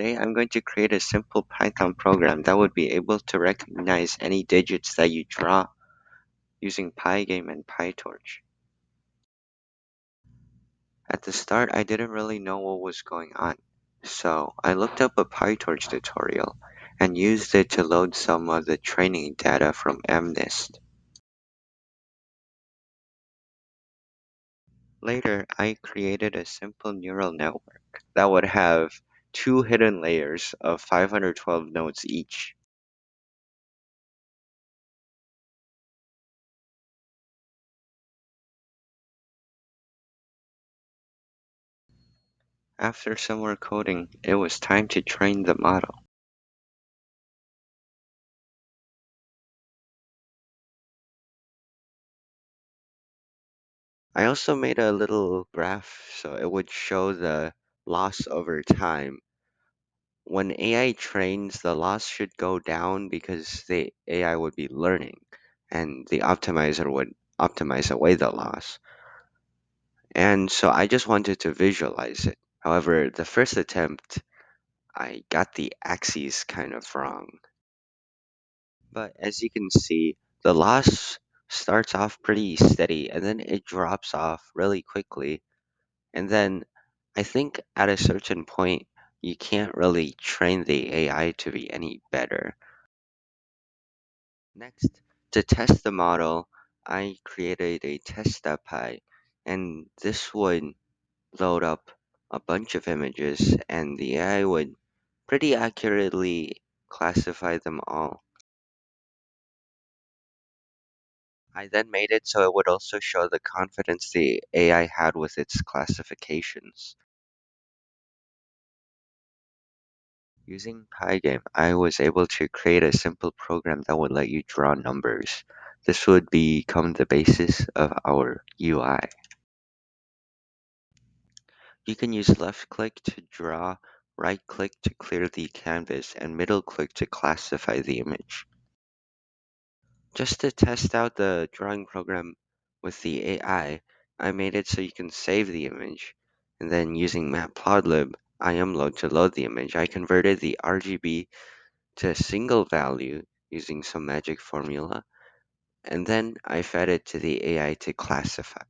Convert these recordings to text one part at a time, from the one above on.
Today I'm going to create a simple Python program that would be able to recognize any digits that you draw using pygame and pytorch. At the start, I didn't really know what was going on, so I looked up a pytorch tutorial and used it to load some of the training data from MNIST. Later, I created a simple neural network that would have two hidden layers of 512 nodes each. After some more coding, it was time to train the model. I also made a little graph so it would show the loss over time. When AI trains, the loss should go down because the AI would be learning and the optimizer would optimize away the loss. And so I just wanted to visualize it. However, the first attempt, I got the axes kind of wrong. But as you can see, the loss starts off pretty steady and then it drops off really quickly. And then I think at a certain point, you can't really train the AI to be any better. Next, to test the model, I created a test.py, and this would load up a bunch of images, and the AI would pretty accurately classify them all. I then made it so it would also show the confidence the AI had with its classifications. Using pygame, I was able to create a simple program that would let you draw numbers. This would become the basis of our UI. You can use left click to draw, right click to clear the canvas, and middle click to classify the image. Just to test out the drawing program with the I made it so you can save the image, and then using matplotlib imload to load the image, I converted the RGB to a single value using some magic formula, and then I fed it to the AI to classify.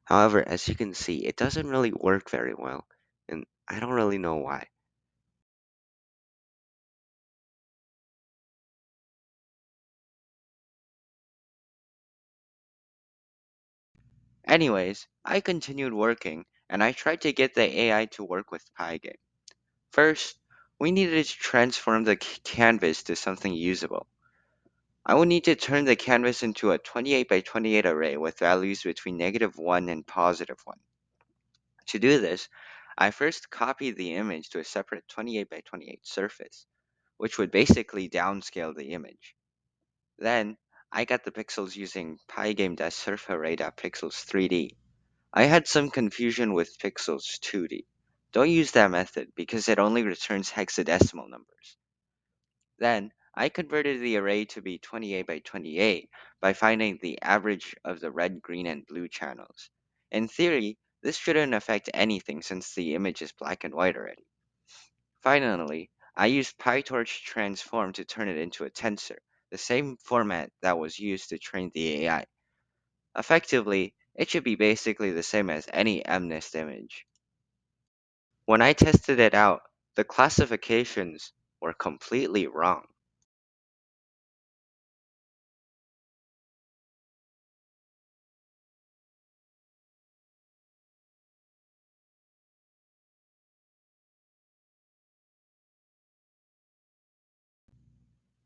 However, as you can see, it doesn't really work very well, and I don't really know why. Anyways, I continued working, and I tried to get the AI to work with Pygame. First, we needed to transform the canvas to something usable. I will need to turn the canvas into a 28 by 28 array with values between -1 and +1. To do this, I first copied the image to a separate 28 by 28 surface, which would basically downscale the image. Then, I got the pixels using pygame.surfarray.pixels 3D. I had some confusion with pixels 2D. Don't use that method because it only returns hexadecimal numbers. Then, I converted the array to be 28 by 28 by finding the average of the red, green, and blue channels. In theory, this shouldn't affect anything since the image is black and white already. Finally, I used pytorch transform to turn it into a tensor, the same format that was used to train the AI. Effectively, it should be basically the same as any MNIST image. When I tested it out, the classifications were completely wrong.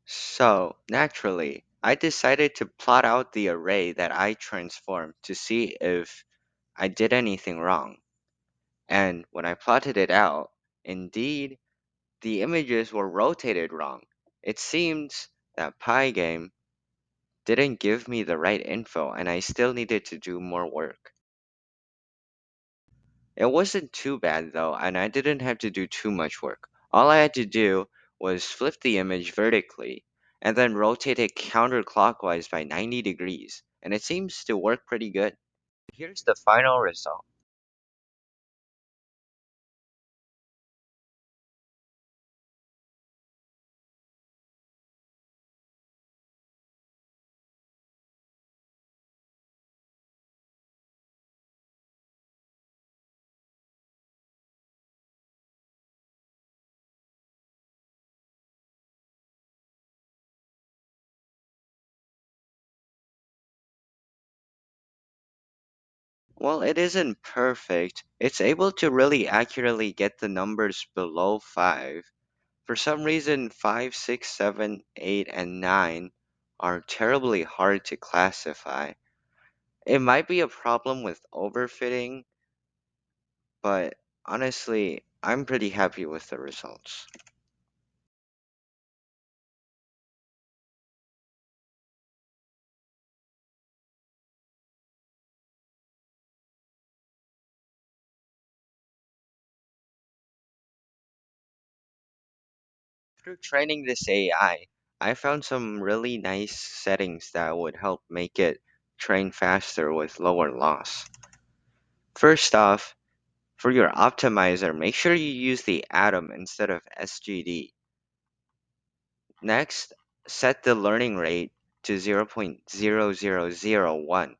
So, naturally, I decided to plot out the array that I transformed to see if I did anything wrong. And when I plotted it out, indeed, the images were rotated wrong. It seems that Pygame didn't give me the right info and I still needed to do more work. It wasn't too bad though, and I didn't have to do too much work. All I had to do was flip the image vertically and then rotate it counterclockwise by 90 degrees, and it seems to work pretty good. Here's the final result. Well, it isn't perfect. It's able to really accurately get the numbers below 5. For some reason, 5, 6, 7, 8, and 9 are terribly hard to classify. It might be a problem with overfitting, but honestly, I'm pretty happy with the results. Through training this I found some really nice settings that would help make it train faster with lower loss. First off, for your optimizer, make sure you use the atom instead of SGD. Next, set the learning rate to 0.0001.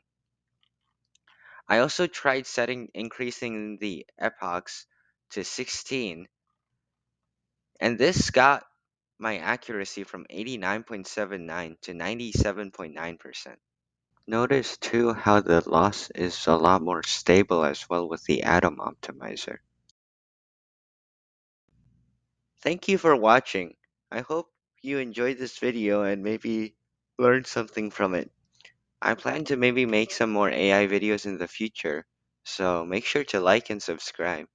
I also tried setting increasing the epochs to 16, and this got my accuracy from 89.79 to 97.9%. Notice too how the loss is a lot more stable as well with the atom optimizer. Thank you for watching. I hope you enjoyed this video and maybe learned something from it. I plan to maybe make some more AI videos in the future, so make sure to like and subscribe.